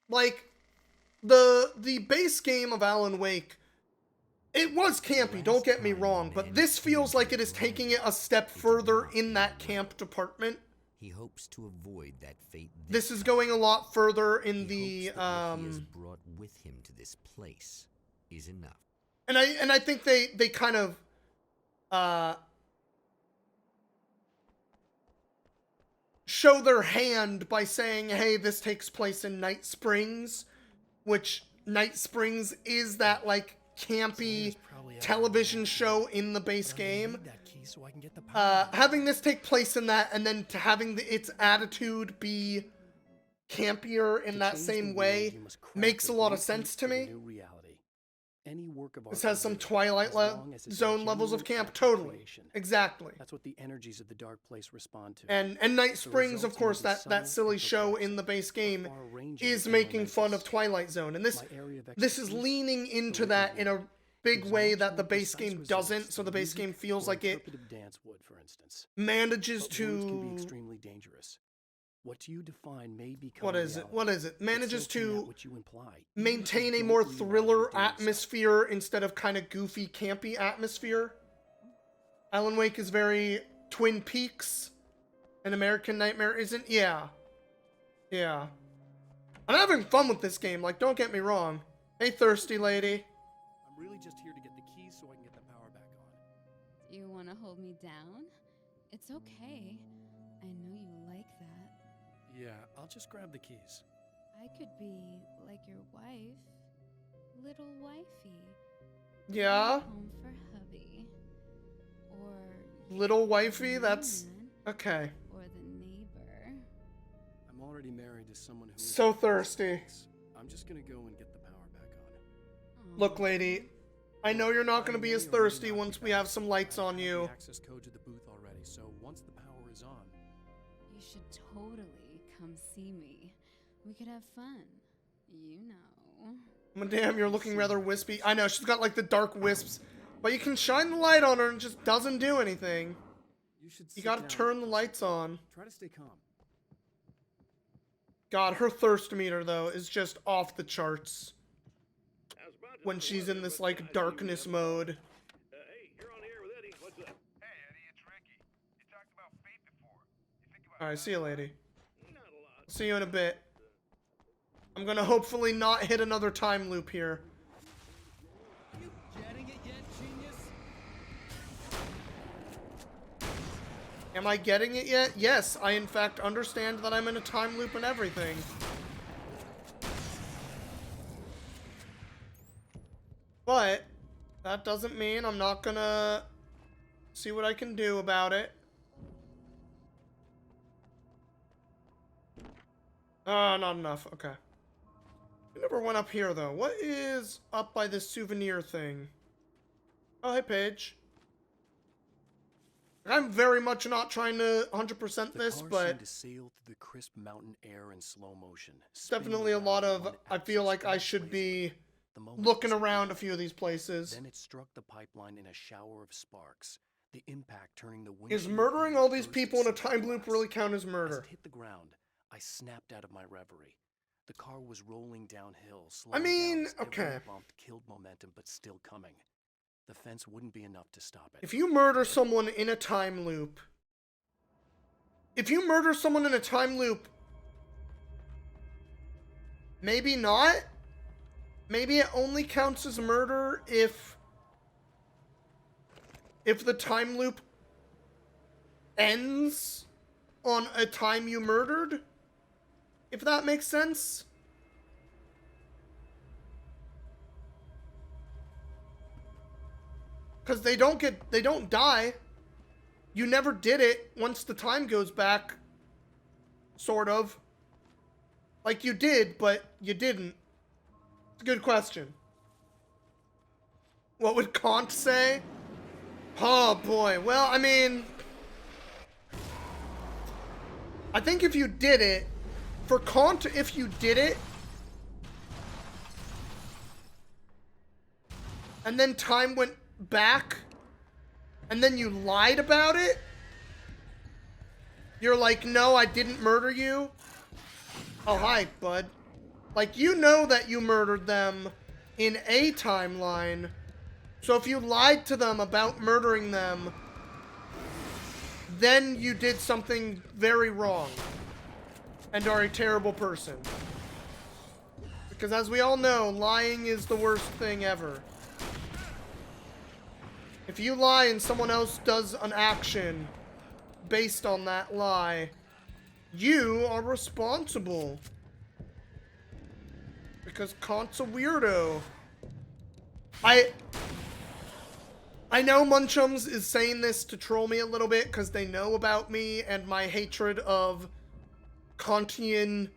like, the base game of Alan Wake, it was campy, don't get me wrong, but this feels like it is taking it a step further in that camp department. He hopes to avoid that fate. This is going a lot further in he the, hopes that what he has brought with him to this place is enough. and I think they kind of, show their hand by saying, hey, this takes place in Night Springs, which Night Springs is that, like, campy television show in the base game. Having this take place in that, and then to having its attitude be campier in that same way, makes a lot of sense to me. This has some Twilight Zone levels of camp, totally, exactly. That's what the energies of the dark place respond to. And Night Springs, of course, that silly show in the base game is making fun of Twilight Zone, and this is leaning into that in a big way that the base game doesn't. So the base game feels like it manages to extremely dangerous. What you define may become what is it? Manages to imply. maintain a more thriller atmosphere instead of kind of goofy, campy atmosphere. Alan Wake is very Twin Peaks, and American Nightmare isn't. Yeah. I'm having fun with this game. Like, don't get me wrong. Hey, thirsty lady. I'm really just here to get the keys so I can get the power back on. You want to hold me down? It's okay. I know you like that. Yeah, I'll just grab the keys. I could be like your wife, little wifey. Yeah. Home for hubby. Or Little wifey, that's man, okay. or the neighbor. I'm already married to someone who So thirsty. I'm just gonna go and get the power back on. Aw. Look, lady, I know you're not gonna be as thirsty once we have some lights on you. The access code to the booth already, so once the power is on, You should totally come see me. We could have fun. You know. Madame, you're looking rather wispy. I know, she's got like the dark wisps, but you can shine the light on her and it just doesn't do anything. You gotta turn the lights on. Try to stay calm. God, her thirst meter, though, is just off the charts when she's in this, like, darkness mode. Hey, you're on the air with Eddie. What's up? Hey, Eddie, it's Ricky. You talked about fate before. You think about Alright, see you, lady. Not a lot. See you in a bit. I'm gonna hopefully not hit another time loop here. Are you getting it yet, genius? Am I getting it yet? Yes, I in fact understand that I'm in a time loop and everything. But that doesn't mean I'm not gonna see what I can do about it. Not enough. Okay. We never went up here, though. What is up by this souvenir thing? Oh, hey, Paige. I'm very much not trying to 100% this, but to sail through the crisp mountain air in slow motion. it's definitely a lot of, I feel like I should be looking around a few of these places. Then it struck the pipeline in a shower of sparks. The impact turning the wind. Is murdering all these people in a time loop really count as As murder? it hit the ground, I snapped out of my reverie. The car was rolling downhill. I mean, slowing down as every okay. bump killed momentum, but still coming. The fence wouldn't be enough to stop it. If you murder someone in a time loop, maybe not. Maybe it only counts as murder if the time loop ends on a time you murdered. If that makes sense. Because they don't die. You never did it once the time goes back. Sort of. Like you did, but you didn't. It's a good question. What would Kant say? Oh boy. Well, I mean, I think if you did it, for Kant, if you did it, and then time went back, and then you lied about it, you're like, no, I didn't murder you. Oh, hi, bud. Like, you know that you murdered them in a timeline. So if you lied to them about murdering them, then you did something very wrong and are a terrible person. Because as we all know, lying is the worst thing ever. If you lie and someone else does an action based on that lie, you are responsible. Because Kant's a weirdo. I know Munchums is saying this to troll me a little bit because they know about me and my hatred of Kantian-ness.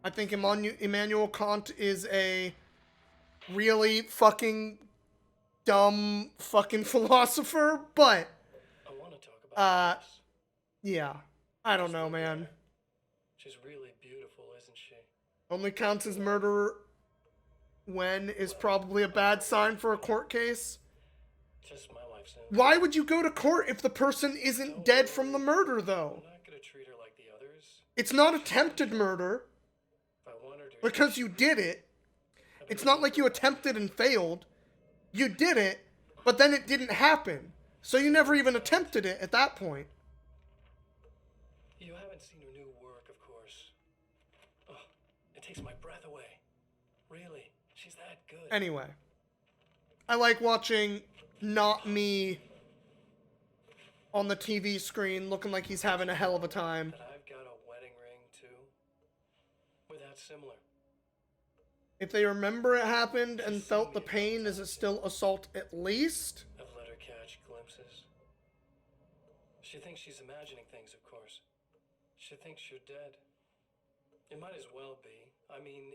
I think Immanuel Kant is a really fucking dumb fucking philosopher, but I want to talk about this. yeah. I don't know, man. She's really beautiful, isn't she? Only counts as murder when is probably a bad sign for a court case. Just my wife's in. Why would you go to court if the person isn't dead from the murder, though? I'm not gonna treat her like the others. It's not attempted murder If I wanted to. because you did it. It's not like you attempted and failed. You did it, but then it didn't happen. So you never even attempted it at that point. You haven't seen her new work, of course. Ugh, it takes my breath away. Really, she's that good. Anyway, I like watching not me on the TV screen looking like he's having a hell of a time. That I've got a wedding ring too. We're that similar. If they remember it happened and felt the pain, is it still assault at least? I've let her catch glimpses. She thinks she's imagining things, of course. She thinks you're dead. It might as well be. I mean,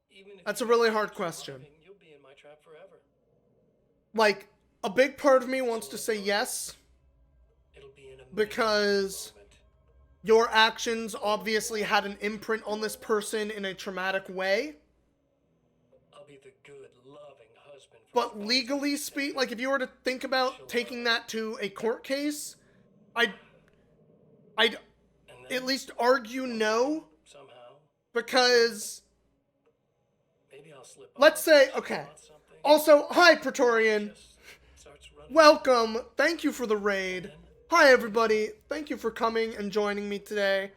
even if That's a you really keep hard question. surviving, you'll be in my trap forever. Like, a big part of me wants to say yes, It'll be an amazing because moment. your actions obviously had an imprint on this person in a traumatic way. I'll be the good, loving husband. for But as long as legally you speak, can. like if you were to think about taking that to a court case, I'd And then, at least argue no, somehow, because maybe I'll slip let's up, say, slip okay. on something, Also, hi Praetorian. just starts running. Welcome. Thank you for the raid. Hi everybody. Thank you for coming and joining me today.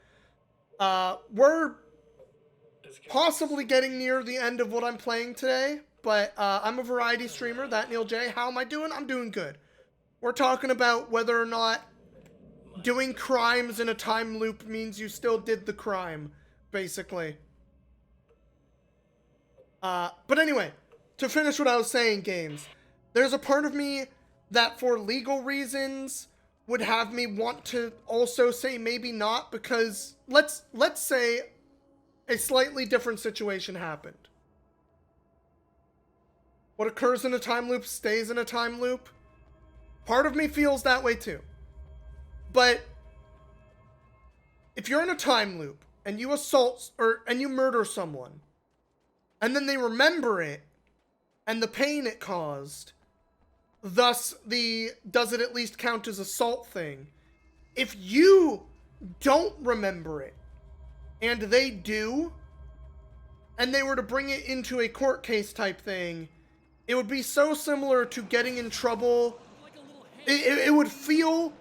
We're It's chaos. possibly getting near the end of what I'm playing today, but I'm a variety streamer, that Neil J. How am I doing? I'm doing good. We're talking about whether or not doing crimes in a time loop means you still did the crime, basically. But anyway, to finish what I was saying, games, there's a part of me that for legal reasons would have me want to also say maybe not, because let's say a slightly different situation happened. What occurs in a time loop stays in a time loop. Part of me feels that way too. But if you're in a time loop and you assault and you murder someone, and then they remember it and the pain it caused, thus the does it at least count as assault thing. If you don't remember it and they do, and they were to bring it into a court case type thing, it would be so similar to getting in trouble. It would feel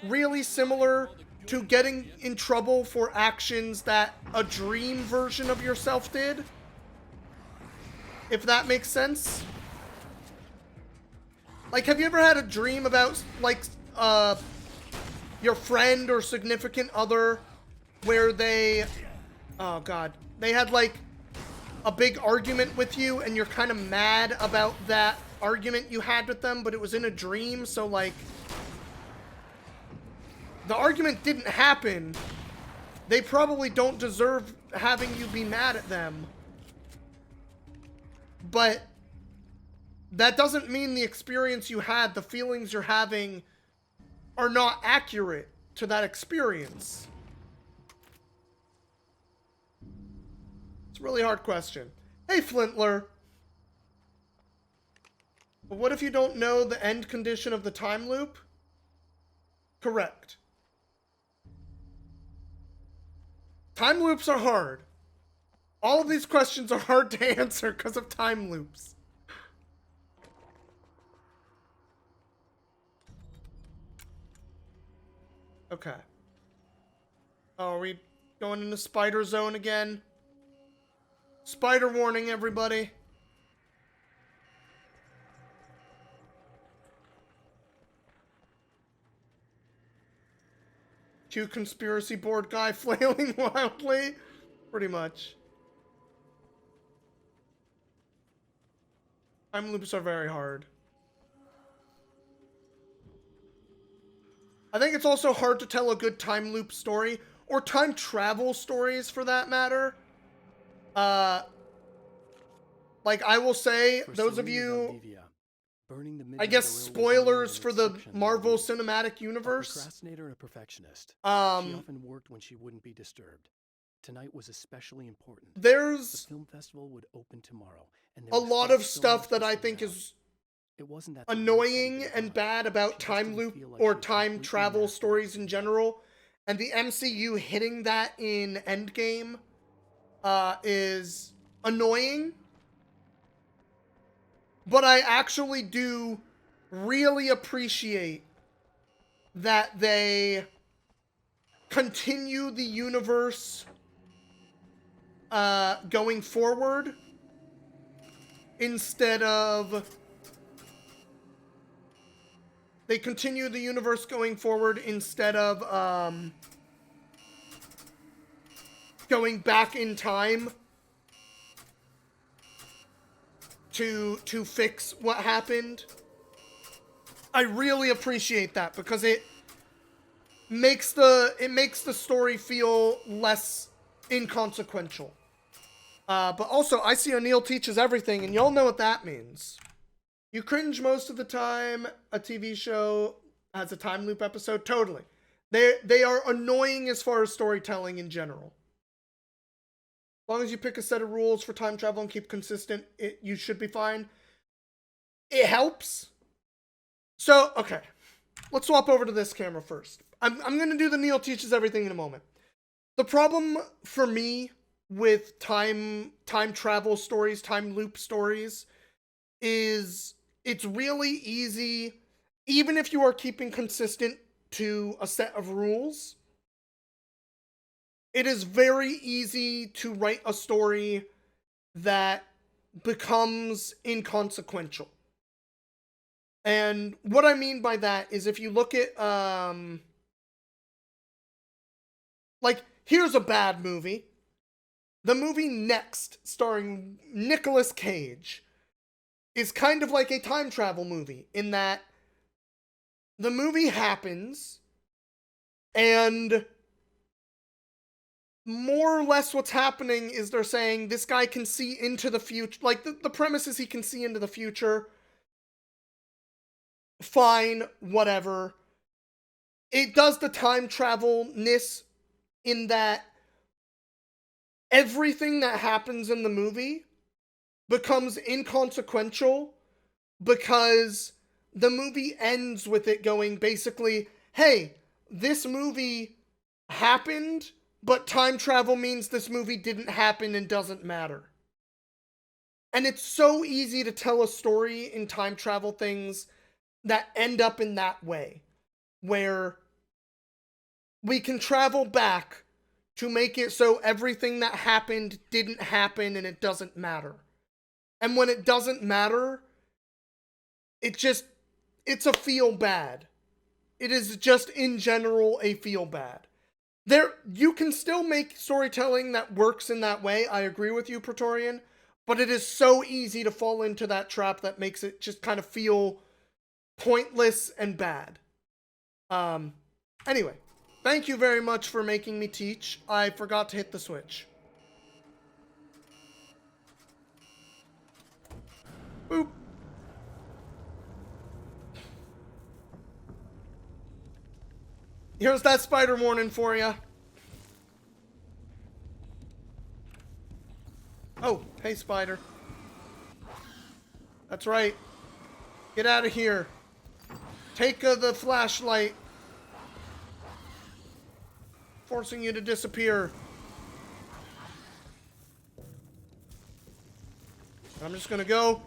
really similar to getting in trouble for actions that a dream version of yourself did. If that makes sense. Like, have you ever had a dream about, like, your friend or significant other where they, oh god, they had, like, a big argument with you and you're kind of mad about that argument you had with them, but it was in a dream, so, like, the argument didn't happen. They probably don't deserve having you be mad at them. But that doesn't mean the experience you had, the feelings you're having, are not accurate to that experience. It's a really hard question. Hey, Flintler. But what if you don't know the end condition of the time loop? Correct. Time loops are hard. All of these questions are hard to answer because of time loops. Okay. Oh, are we going into spider zone again? Spider warning, everybody. Q conspiracy board guy flailing wildly. Pretty much. Time loops are very hard. I think it's also hard to tell a good time loop story, or time travel stories for that matter. Like I will say, For those of Selena you, Valdivia, burning the I guess Midnight Oil was spoilers more for than the an exception than a Marvel rule. Cinematic A Universe. procrastinator and a perfectionist. She Um, often worked when she wouldn't be disturbed. Tonight was especially important. The there's film festival would open tomorrow, and there a was lot still of so stuff much that to I sort think out. is It wasn't that the work annoying hadn't been and done. bad about She just time didn't loop feel like or she had time completely travel mastered stories in everything. general, and the MCU hitting that in Endgame is annoying. But I actually do really appreciate that they continue the universe going forward instead of going back in time to fix what happened. I really appreciate that because it makes the story feel less inconsequential. But also, I see O'Neill teaches everything, and y'all know what that means. You cringe most of the time a TV show has a time loop episode. Totally. They are annoying as far as storytelling in general. As long as you pick a set of rules for time travel and keep consistent, you should be fine. It helps. So, okay. Let's swap over to this camera first. I'm going to do the Neil teaches everything in a moment. The problem for me with time travel stories, time loop stories, is it's really easy, even if you are keeping consistent to a set of rules, it is very easy to write a story that becomes inconsequential. And what I mean by that is if you look at, like, here's a bad movie. The movie Next, starring Nicolas Cage, is kind of like a time travel movie in that the movie happens and more or less what's happening is they're saying this guy can see into the future. Like, the premise is he can see into the future. Fine, whatever. It does the time travel-ness in that everything that happens in the movie becomes inconsequential because the movie ends with it going basically, hey, this movie happened, but time travel means this movie didn't happen and doesn't matter. And it's so easy to tell a story in time travel things that end up in that way, where we can travel back to make it so everything that happened didn't happen and it doesn't matter. And when it doesn't matter, it's a feel bad. It is just in general a feel bad. You can still make storytelling that works in that way. I agree with you, Praetorian, but it is so easy to fall into that trap that makes it just kind of feel pointless and bad. Anyway, thank you very much for making me teach. I forgot to hit the switch. Boop. Here's that spider warning for you. Oh, hey, spider. That's right. Get out of here. Take the flashlight. Forcing you to disappear. I'm just gonna go.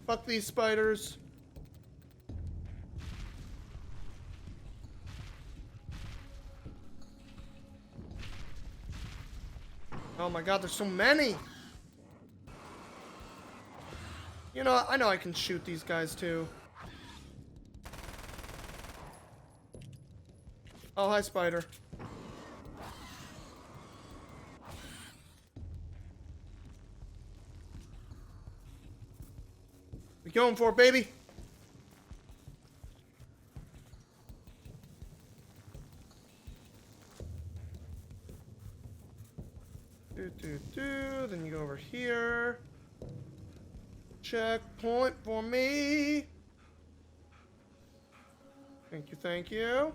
Fuck these spiders. Oh my god, there's so many! You know, I know I can shoot these guys too. Oh, hi, spider. We going for it, baby. Then you go over here. Checkpoint for me. Thank you, thank you.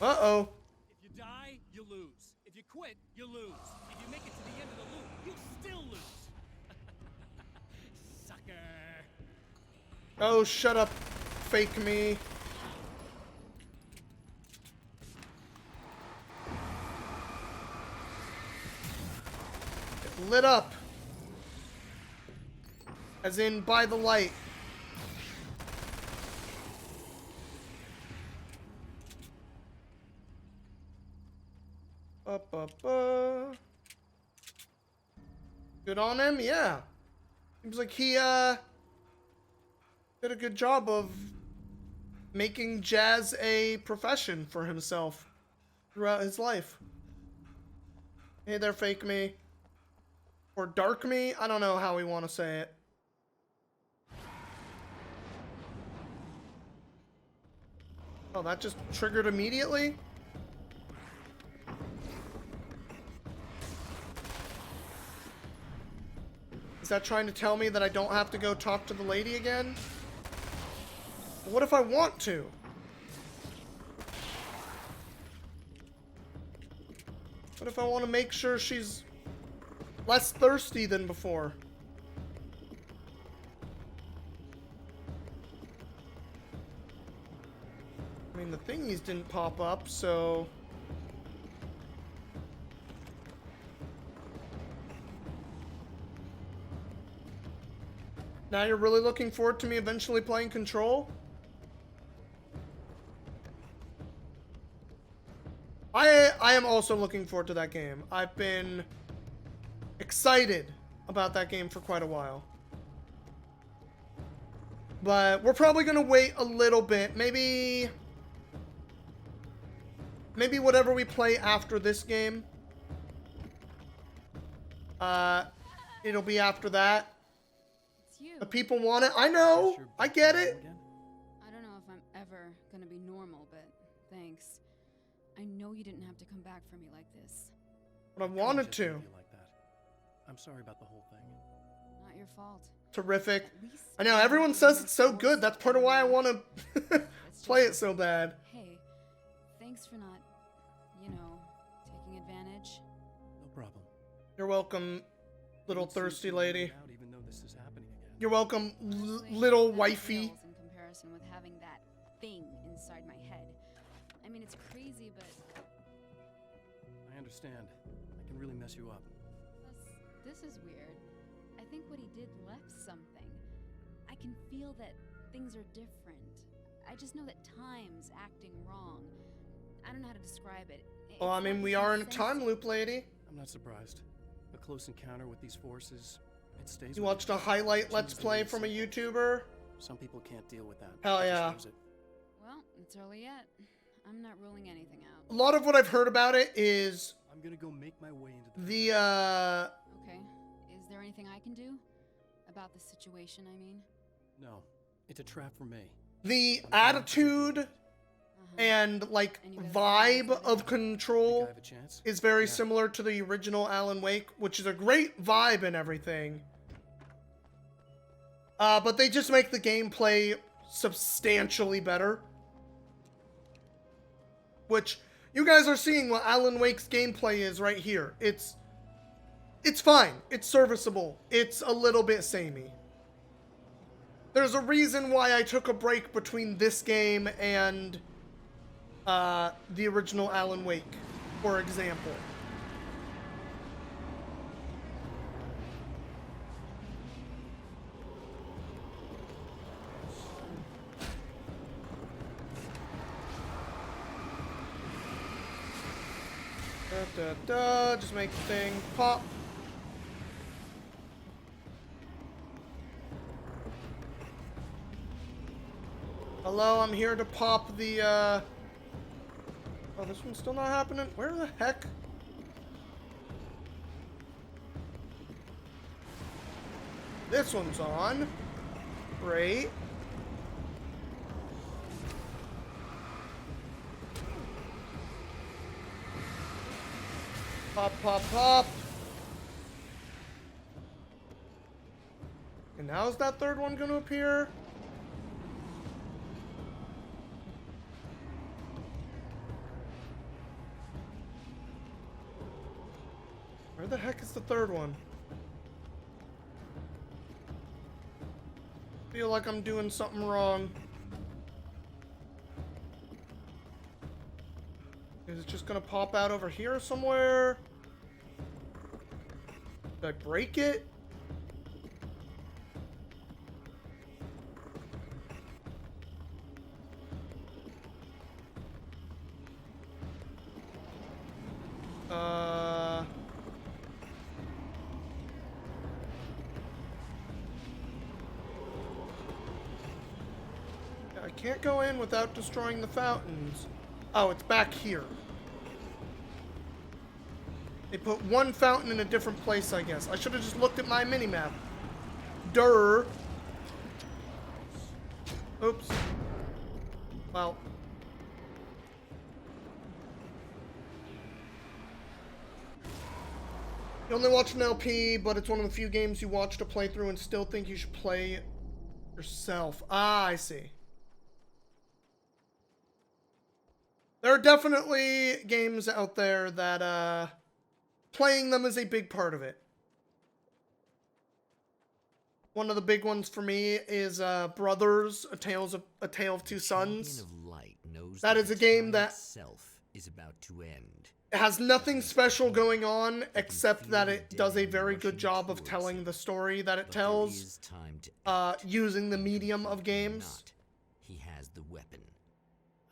Uh-oh. If you die, you lose. If you quit, you lose. If you make it to the end of the loop, you still lose. Sucker. Oh, shut up, fake me. Get lit up. As in, by the light. Good on him, yeah. Seems like he, did a good job of making jazz a profession for himself throughout his life. Hey there, fake me. Or dark me? I don't know how we want to say it. Oh, that just triggered immediately? Is that trying to tell me that I don't have to go talk to the lady again? What if I want to? What if I want to make sure she's less thirsty than before? I mean, the thingies didn't pop up, so... Now you're really looking forward to me eventually playing Control? I am also looking forward to that game. I've been excited about that game for quite a while. But we're probably going to wait a little bit. Maybe whatever we play after this game. It'll be after that. It's you. The people want it. I know. I get it. I don't know if I'm ever gonna be normal, but thanks. I know you didn't have to come back for me like this. But I wanted Just to. leave you like that. I'm sorry about the whole thing. Not your fault. Terrific. At least I know, everyone says it's so good. That's part of why I want to play it so bad. Hey, thanks for not, you know, taking advantage. No problem. You're welcome, little Don't seem thirsty to lady. get out even though this is happening again. You're welcome, Honestly, little that wifey. pales in comparison with having that thing inside my head. I mean, it's crazy, but I understand. I can really mess you up. plus, this is weird. I think what he did left something. I can feel that things are different. I just know that time's acting wrong. I don't know how to describe it. Well, I It's mean, like we he are in a sensed time it. loop, lady. I'm not surprised. A close encounter with these forces, it stays You with watched a highlight Let's Play from a YouTuber? Some people can't deal with that. Hell It just yeah. shows it. Well, it's early yet. I'm not ruling anything out. A lot of what I've heard about it is I'm gonna go make my way into the the, Okay. Is there anything I can do? About the situation, I mean? No, it's a trap for me. the attitude and, like, And you guys vibe have of Think Control I have a chance? is very Yeah. similar to the original Alan Wake, which is a great vibe and everything. But they just make the gameplay substantially better. Which, you guys are seeing what Alan Wake's gameplay is right here. It's fine. It's serviceable. It's a little bit samey. There's a reason why I took a break between this game and the original Alan Wake, for example. Just make the thing pop. Hello, I'm here to pop the, Oh, this one's still not happening? Where the heck? This one's on. Great. Pop, pop, pop. And now is that third one gonna appear? Where the heck is the third one? I feel like I'm doing something wrong. Is it just gonna pop out over here somewhere? Did I break it? I can't go in without destroying the fountains. Oh, it's back here. They put one fountain in a different place, I guess. I should have just looked at my mini-map. Durr. Oops. Well. You only watch an LP, but it's one of the few games you watch to play through and still think you should play yourself. Ah, I see. There are definitely games out there that, playing them is a big part of it. One of the big ones for me is, Brothers, A Tale of Two Sons. Champion of Light knows That is a game time that itself is about to end. It has nothing special going on except that it does a very good job of telling the story that it But there tells, is time to using the medium of games. not. He has the weapon.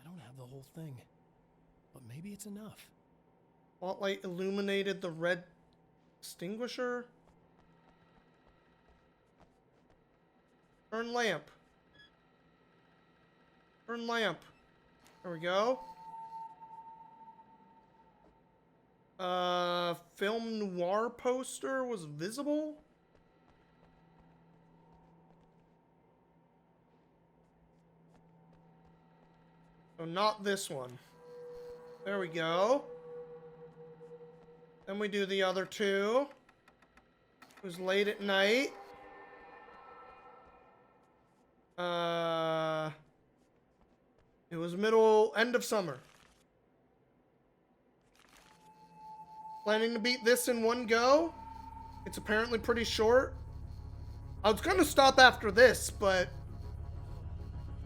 I don't have the whole thing, but maybe it's enough. Spotlight illuminated the red extinguisher. Turn lamp. Turn lamp. There we go. Film noir poster was visible. So not this one. There we go. Then we do the other two. It was late at night. It was end of summer. Planning to beat this in one go. It's apparently pretty short. I was gonna stop after this, but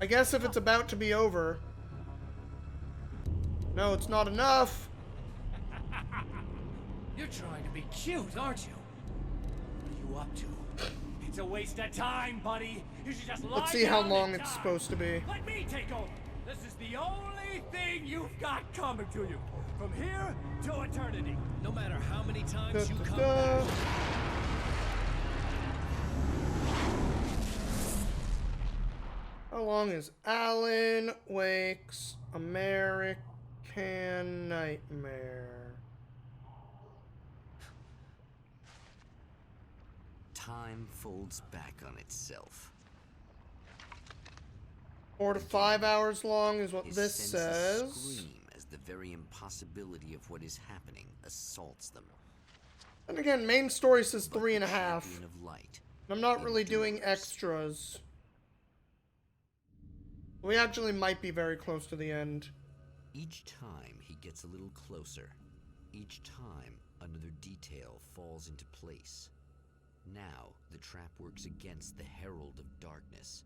I guess if it's about to be over. No, it's not enough. You're trying to be cute, aren't you? What are you up to? It's a waste of time, buddy. You should just lie Let's see how down long and it's die. supposed to be. Let me take over. This is the only thing you've got coming to you. From here to eternity. No matter how many times you come back. How long is Alan Wake's American Nightmare? Time folds back on itself. 4 to 5 hours long is what His this senses says. scream as the very impossibility of what is happening assaults them. And again, main story says But 3.5. the champion of light I'm not really doing endures. extras. We actually might be very close to the end. Each time he gets a little closer. Each time another detail falls into place. Now the trap works against the Herald of Darkness.